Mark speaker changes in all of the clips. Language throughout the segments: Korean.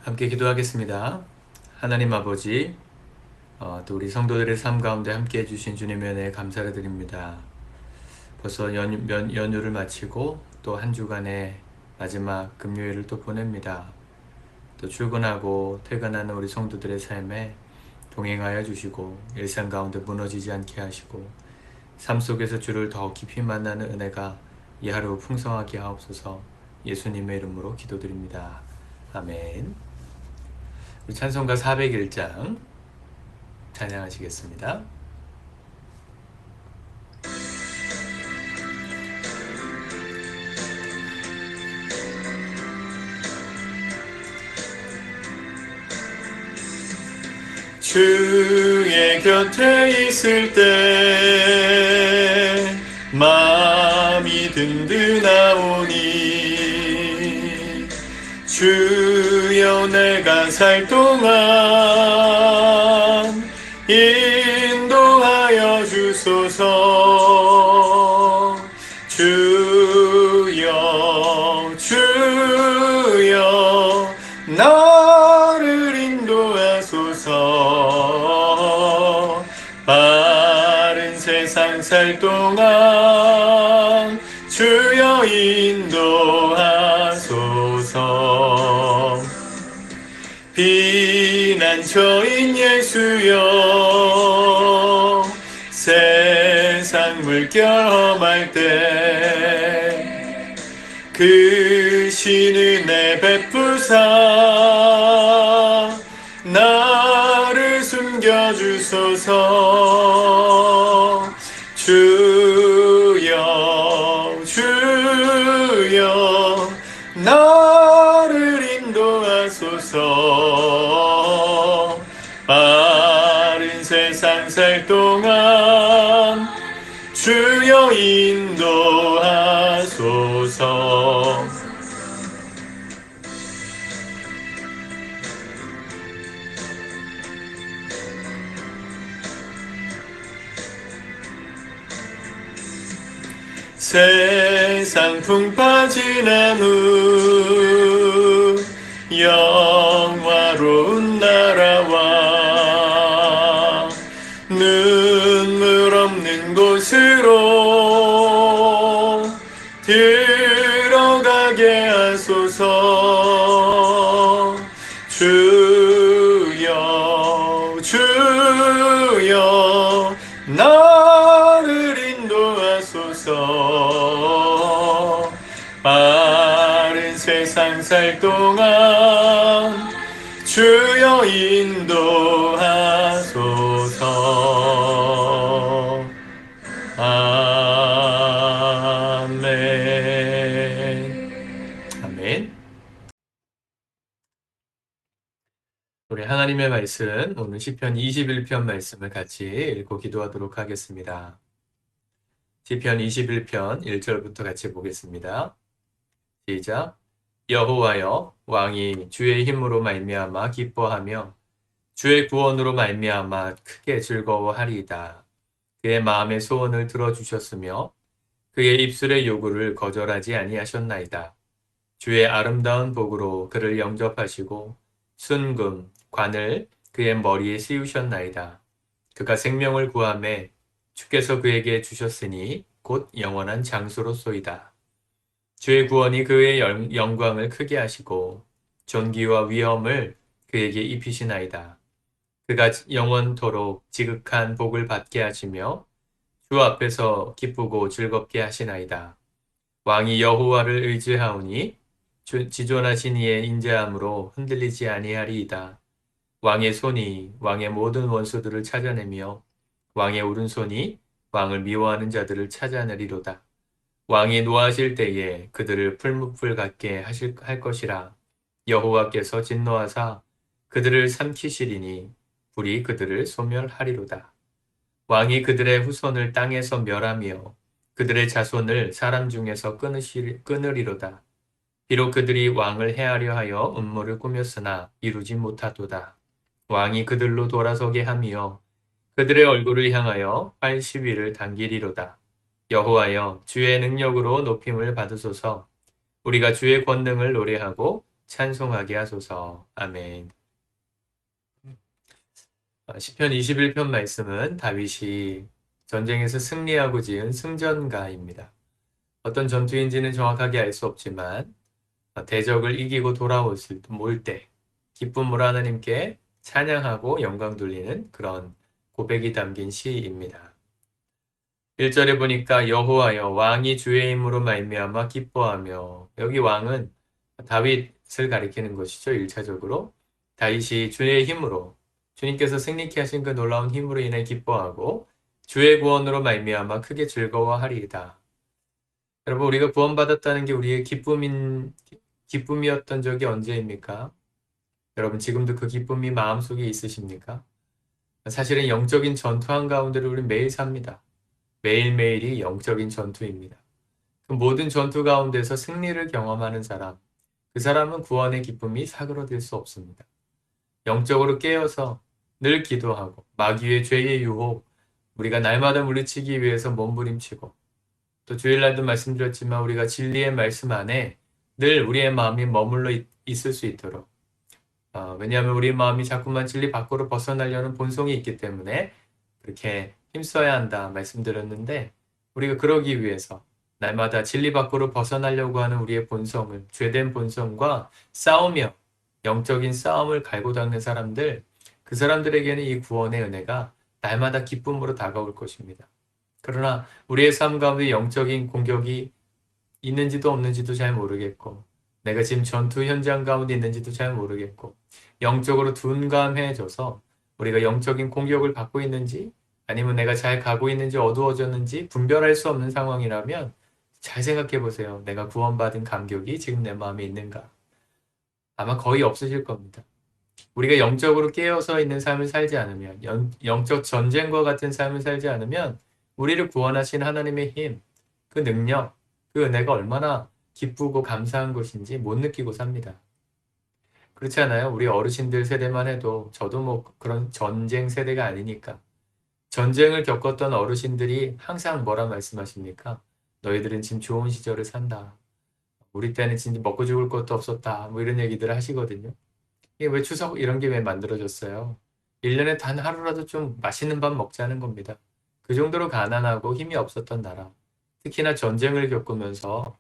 Speaker 1: 함께 기도하겠습니다. 하나님 아버지, 또 우리 성도들의 삶 가운데 함께 해주신 주님의 은혜에 감사를 드립니다. 벌써 연휴를 마치고 또 한 주간의 마지막 금요일을 또 보냅니다. 또 출근하고 퇴근하는 우리 성도들의 삶에 동행하여 주시고 일상 가운데 무너지지 않게 하시고 삶 속에서 주를 더 깊이 만나는 은혜가 이 하루 풍성하게 하옵소서. 예수님의 이름으로 기도드립니다. 아멘. 우리 찬송가 401장 찬양하시겠습니다. 주의 곁에 있을 때 마음이 든든하오니 주여 내가 살 동안 인도하여 주소서. 주여 나를 인도하소서. 바른 세상 살 동안 주여 인도하소서. 비난처인 예수여 세상 물결 험할 때 그 신은혜 베푸사 나를 숨겨주소서. 주여 나를 인도하소서. 바른 세상 살 동안 주여 인도하소서. 세상 풍파 지난 후 영화로운 나라와 눈물 없는 곳으로 들어가게 하소서. 주여 나를 인도하소서. 바른 세상 살 동안 주여 인도하소서. 아멘. 우리 하나님의 말씀, 오늘 시편 21편 말씀을 같이 읽고 기도하도록 하겠습니다. 시편 21편 1절부터 같이 보겠습니다. 시작. 여호와여, 왕이 주의 힘으로 말미암아 기뻐하며 주의 구원으로 말미암아 크게 즐거워하리이다. 그의 마음의 소원을 들어주셨으며 그의 입술의 요구를 거절하지 아니하셨나이다. 주의 아름다운 복으로 그를 영접하시고 순금, 관을 그의 머리에 씌우셨나이다. 그가 생명을 구하매 주께서 그에게 주셨으니 곧 영원한 장수로소이다. 주의 구원이 그의 영광을 크게 하시고 존귀와 위엄을 그에게 입히시나이다. 그가 영원토록 지극한 복을 받게 하시며 주 앞에서 기쁘고 즐겁게 하시나이다. 왕이 여호와를 의지하오니 지존하신 이의 인자함으로 흔들리지 아니하리이다. 왕의 손이 왕의 모든 원수들을 찾아내며 왕의 오른손이 왕을 미워하는 자들을 찾아내리로다. 왕이 노하실 때에 그들을 풀무풀 같게 할 것이라. 여호와께서 진노하사 그들을 삼키시리니 불이 그들을 소멸하리로다. 왕이 그들의 후손을 땅에서 멸하며 그들의 자손을 사람 중에서 끊으리로다. 비록 그들이 왕을 해하려 하여 음모를 꾸몄으나 이루지 못하도다. 왕이 그들로 돌아서게 하며 그들의 얼굴을 향하여 활 시위를 당기리로다. 여호와여, 주의 능력으로 높임을 받으소서. 우리가 주의 권능을 노래하고 찬송하게 하소서. 아멘. 시편 21편 말씀은 다윗이 전쟁에서 승리하고 지은 승전가입니다. 어떤 전투인지는 정확하게 알 수 없지만 대적을 이기고 돌아올 때 기쁨으로 하나님께 찬양하고 영광 돌리는 그런 고백이 담긴 시입니다. 1절에 보니까 여호와여 왕이 주의 힘으로 말미암아 기뻐하며, 여기 왕은 다윗을 가리키는 것이죠. 1차적으로 다윗이 주의 힘으로, 주님께서 승리케 하신 그 놀라운 힘으로 인해 기뻐하고 주의 구원으로 말미암아 크게 즐거워하리이다. 여러분, 우리가 구원받았다는 게 우리의 기쁨이었던 적이 언제입니까? 여러분, 지금도 그 기쁨이 마음속에 있으십니까? 사실은 영적인 전투 한가운데를 우리 매일 삽니다. 매일매일이 영적인 전투입니다. 그 모든 전투 가운데서 승리를 경험하는 사람, 그 사람은 구원의 기쁨이 사그러들 수 없습니다. 영적으로 깨어서 늘 기도하고 마귀의 죄의 유혹, 우리가 날마다 물리치기 위해서 몸부림치고, 또 주일날도 말씀드렸지만 우리가 진리의 말씀 안에 늘 우리의 마음이 머물러 있을 수 있도록, 왜냐하면 우리 마음이 자꾸만 진리 밖으로 벗어나려는 본성이 있기 때문에 그렇게 힘써야 한다 말씀드렸는데, 우리가 그러기 위해서 날마다 진리 밖으로 벗어나려고 하는 우리의 본성을, 죄된 본성과 싸우며 영적인 싸움을 갈고 닦는 사람들, 그 사람들에게는 이 구원의 은혜가 날마다 기쁨으로 다가올 것입니다. 그러나 우리의 삶 가운데 영적인 공격이 있는지도 없는지도 잘 모르겠고, 내가 지금 전투 현장 가운데 있는지도 잘 모르겠고, 영적으로 둔감해져서 우리가 영적인 공격을 받고 있는지 아니면 내가 잘 가고 있는지 어두워졌는지 분별할 수 없는 상황이라면 잘 생각해 보세요. 내가 구원받은 감격이 지금 내 마음에 있는가? 아마 거의 없으실 겁니다. 우리가 영적으로 깨어서 있는 삶을 살지 않으면, 영적 전쟁과 같은 삶을 살지 않으면 우리를 구원하신 하나님의 힘, 그 능력, 그 은혜가 얼마나 기쁘고 감사한 것인지 못 느끼고 삽니다. 그렇지 않아요? 우리 어르신들 세대만 해도, 저도 뭐 그런 전쟁 세대가 아니니까, 전쟁을 겪었던 어르신들이 항상 뭐라 말씀하십니까? 너희들은 지금 좋은 시절을 산다. 우리 때는 진짜 먹고 죽을 것도 없었다. 뭐 이런 얘기들을 하시거든요. 이게 왜 추석 이런 게 왜 만들어졌어요? 1년에 단 하루라도 좀 맛있는 밥 먹자는 겁니다. 그 정도로 가난하고 힘이 없었던 나라. 특히나 전쟁을 겪으면서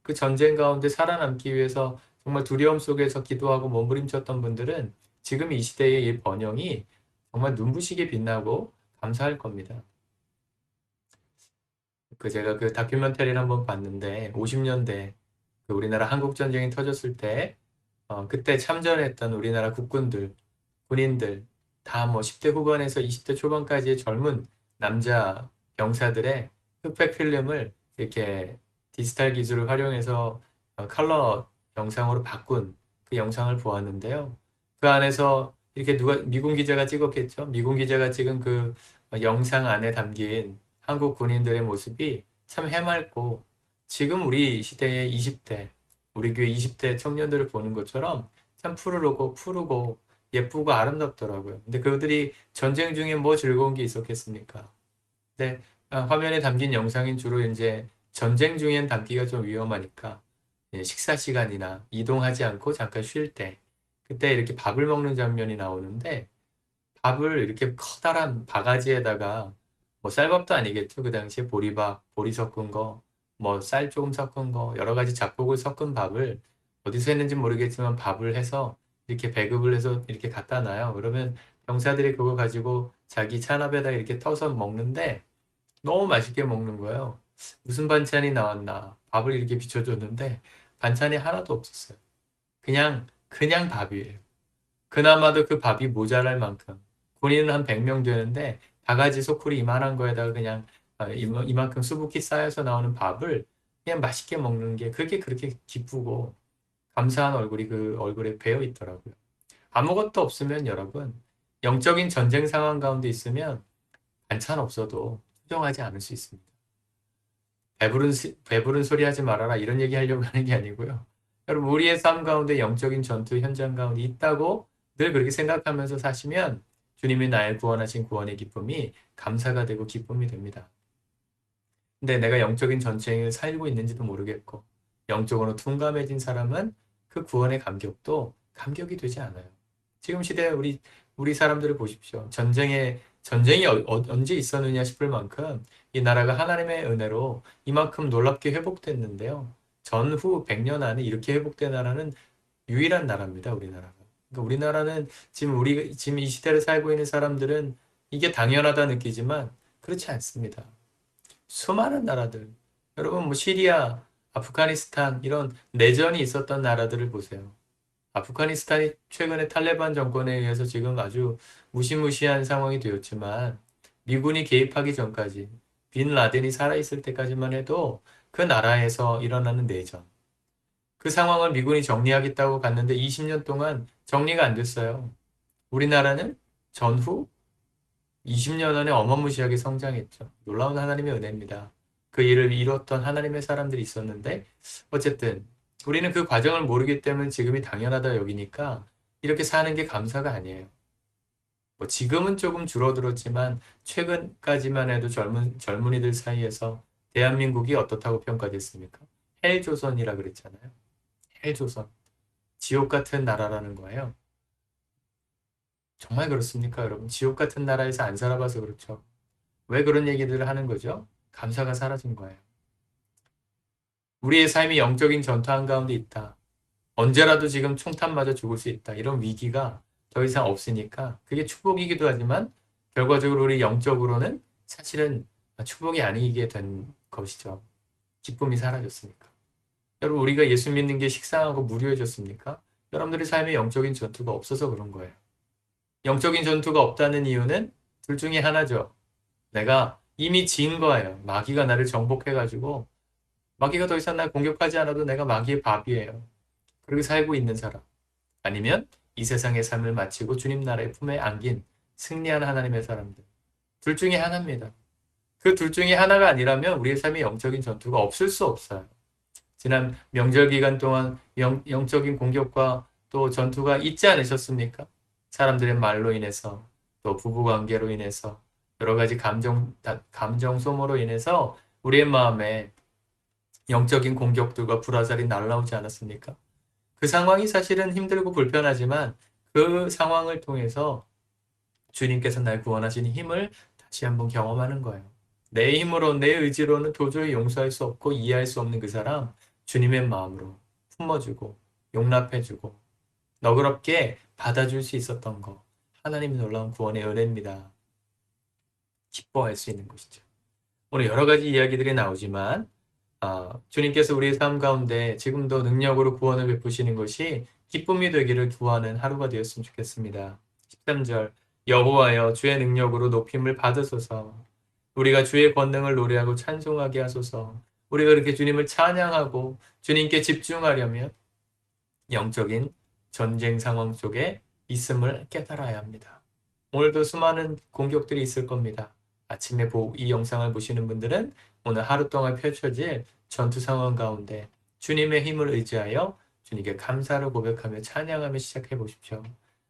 Speaker 1: 그 전쟁 가운데 살아남기 위해서 정말 두려움 속에서 기도하고 몸부림쳤던 분들은 지금 이 시대의 이 번영이 정말 눈부시게 빛나고 감사할 겁니다. 제가 그 다큐멘터리를 한번 봤는데, 50년대 그 우리나라 한국 전쟁이 터졌을 때 그때 참전했던 우리나라 국군들, 군인들 다 뭐 10대 후반에서 20대 초반까지의 젊은 남자 병사들의 흑백 필름을 이렇게 디지털 기술을 활용해서 컬러 영상으로 바꾼 그 영상을 보았는데요. 그 안에서 이렇게 누가 미군 기자가 찍었겠죠. 미군 기자가 찍은 그 영상 안에 담긴 한국 군인들의 모습이 참 해맑고, 지금 우리 시대의 20대, 우리 교회 20대 청년들을 보는 것처럼 참 푸르고 예쁘고 아름답더라고요. 근데 그들이 전쟁 중에 뭐 즐거운 게 있었겠습니까? 근데 화면에 담긴 영상인 주로 이제 전쟁 중엔 담기가 좀 위험하니까 식사 시간이나 이동하지 않고 잠깐 쉴 때, 그때 이렇게 밥을 먹는 장면이 나오는데, 밥을 이렇게 커다란 바가지에다가, 뭐 쌀밥도 아니겠죠. 그 당시에 보리밥, 보리 섞은 거, 뭐 쌀 조금 섞은 거, 여러 가지 잡곡을 섞은 밥을 어디서 했는지 모르겠지만 밥을 해서 이렇게 배급을 해서 이렇게 갖다 놔요. 그러면 병사들이 그거 가지고 자기 찬밥에다 이렇게 터서 먹는데 너무 맛있게 먹는 거예요. 무슨 반찬이 나왔나. 밥을 이렇게 비춰줬는데 반찬이 하나도 없었어요. 그냥 밥이에요. 그나마도 그 밥이 모자랄 만큼. 군인은 한 100명 되는데 바가지 소쿠리 이만한 거에다가 그냥 이만큼 수북히 쌓여서 나오는 밥을 그냥 맛있게 먹는 게, 그게 그렇게 기쁘고 감사한 얼굴이 그 얼굴에 배어 있더라고요. 아무것도 없으면 여러분, 영적인 전쟁 상황 가운데 있으면 반찬 없어도 투정하지 않을 수 있습니다. 배부른 소리 하지 말아라 이런 얘기 하려고 하는 게 아니고요. 여러분, 우리의 삶 가운데 영적인 전투 현장 가운데 있다고 늘 그렇게 생각하면서 사시면 주님이 나를 구원하신 구원의 기쁨이 감사가 되고 기쁨이 됩니다. 근데 내가 영적인 전쟁을 살고 있는지도 모르겠고 영적으로 둔감해진 사람은 그 구원의 감격도 감격이 되지 않아요. 지금 시대에 우리 사람들을 보십시오. 전쟁이 언제 있었느냐 싶을 만큼 이 나라가 하나님의 은혜로 이만큼 놀랍게 회복됐는데요. 전후 100년 안에 이렇게 회복된 나라는 유일한 나라입니다. 우리나라가. 그러니까 우리나라는 지금 이 시대를 살고 있는 사람들은 이게 당연하다 느끼지만 그렇지 않습니다. 수많은 나라들. 여러분 뭐 시리아, 아프가니스탄 이런 내전이 있었던 나라들을 보세요. 아프가니스탄이 최근에 탈레반 정권에 의해서 지금 아주 무시무시한 상황이 되었지만 미군이 개입하기 전까지 빈 라덴이 살아있을 때까지만 해도 그 나라에서 일어나는 내전, 그 상황을 미군이 정리하겠다고 갔는데 20년 동안 정리가 안 됐어요. 우리나라는 전후 20년 안에 어마무시하게 성장했죠. 놀라운 하나님의 은혜입니다. 그 일을 이뤘던 하나님의 사람들이 있었는데 어쨌든 우리는 그 과정을 모르기 때문에 지금이 당연하다 여기니까 이렇게 사는 게 감사가 아니에요. 뭐 지금은 조금 줄어들었지만 최근까지만 해도 젊은이들 사이에서 대한민국이 어떻다고 평가됐습니까? 헬조선이라 그랬잖아요. 헬조선. 지옥 같은 나라라는 거예요. 정말 그렇습니까, 여러분? 지옥 같은 나라에서 안 살아봐서 그렇죠. 왜 그런 얘기들을 하는 거죠? 감사가 사라진 거예요. 우리의 삶이 영적인 전투 한가운데 있다. 언제라도 지금 총탄 맞아 죽을 수 있다. 이런 위기가 더 이상 없으니까 그게 축복이기도 하지만 결과적으로 우리 영적으로는 사실은 축복이 아니게 된 것이죠. 기쁨이 사라졌으니까. 여러분 우리가 예수 믿는 게 식상하고 무료해졌습니까? 여러분들의 삶에 영적인 전투가 없어서 그런 거예요. 영적인 전투가 없다는 이유는 둘 중에 하나죠. 내가 이미 진 거예요. 마귀가 나를 정복해가지고 마귀가 더 이상 날 공격하지 않아도 내가 마귀의 밥이에요. 그렇게 살고 있는 사람. 아니면 이 세상의 삶을 마치고 주님 나라의 품에 안긴 승리한 하나님의 사람들. 둘 중에 하나입니다. 그 둘 중에 하나가 아니라면 우리의 삶에 영적인 전투가 없을 수 없어요. 지난 명절 기간 동안 영적인 공격과 또 전투가 있지 않으셨습니까? 사람들의 말로 인해서 또 부부관계로 인해서 여러 가지 감정 소모로 인해서 우리의 마음에 영적인 공격들과 불화살이 날라오지 않았습니까? 그 상황이 사실은 힘들고 불편하지만 그 상황을 통해서 주님께서 날 구원하시는 힘을 다시 한번 경험하는 거예요. 내 힘으로, 내 의지로는 도저히 용서할 수 없고 이해할 수 없는 그 사람, 주님의 마음으로 품어주고 용납해주고 너그럽게 받아줄 수 있었던 거. 하나님의 놀라운 구원의 은혜입니다. 기뻐할 수 있는 것이죠. 오늘 여러 가지 이야기들이 나오지만 주님께서 우리의 삶 가운데 지금도 능력으로 구원을 베푸시는 것이 기쁨이 되기를 구하는 하루가 되었으면 좋겠습니다. 13절 여호와여 주의 능력으로 높임을 받으소서. 우리가 주의 권능을 노래하고 찬송하게 하소서. 우리가 이렇게 주님을 찬양하고 주님께 집중하려면 영적인 전쟁 상황 속에 있음을 깨달아야 합니다. 오늘도 수많은 공격들이 있을 겁니다. 아침에 이 영상을 보시는 분들은 오늘 하루 동안 펼쳐질 전투 상황 가운데 주님의 힘을 의지하여 주님께 감사를 고백하며 찬양하며 시작해 보십시오.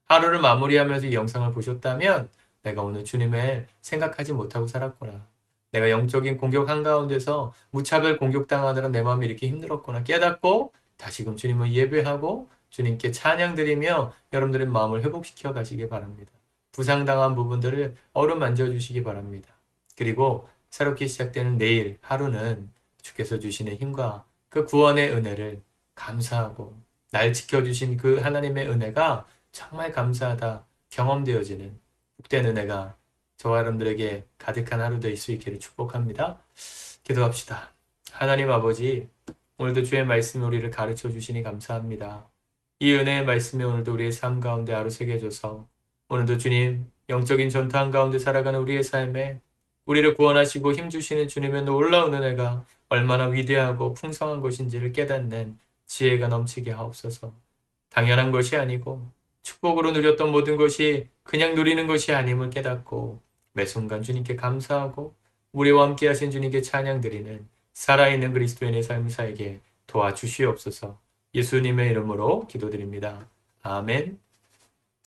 Speaker 1: 하루를 마무리하면서 이 영상을 보셨다면 내가 오늘 주님을 생각하지 못하고 살았구나. 내가 영적인 공격 한가운데서 무차별 공격당하느라 내 마음이 이렇게 힘들었구나 깨닫고 다시금 주님을 예배하고 주님께 찬양 드리며 여러분들의 마음을 회복시켜 가시기 바랍니다. 부상당한 부분들을 어루만져 주시기 바랍니다. 그리고 새롭게 시작되는 내일 하루는 주께서 주시는 힘과 그 구원의 은혜를 감사하고 날 지켜주신 그 하나님의 은혜가 정말 감사하다 경험되어지는 복된 은혜가 저와 여러분들에게 가득한 하루 될 수 있기를 축복합니다. 기도합시다. 하나님 아버지 오늘도 주의 말씀이 우리를 가르쳐 주시니 감사합니다. 이 은혜의 말씀이 오늘도 우리의 삶 가운데 하루 새겨져서 오늘도 주님 영적인 전투 한가운데 살아가는 우리의 삶에 우리를 구원하시고 힘주시는 주님의 놀라운 은혜가 얼마나 위대하고 풍성한 것인지를 깨닫는 지혜가 넘치게 하옵소서. 당연한 것이 아니고 축복으로 누렸던 모든 것이 그냥 누리는 것이 아님을 깨닫고 매 순간 주님께 감사하고 우리와 함께 하신 주님께 찬양드리는 살아있는 그리스도인의 삶을 살게 도와주시옵소서. 예수님의 이름으로 기도드립니다. 아멘.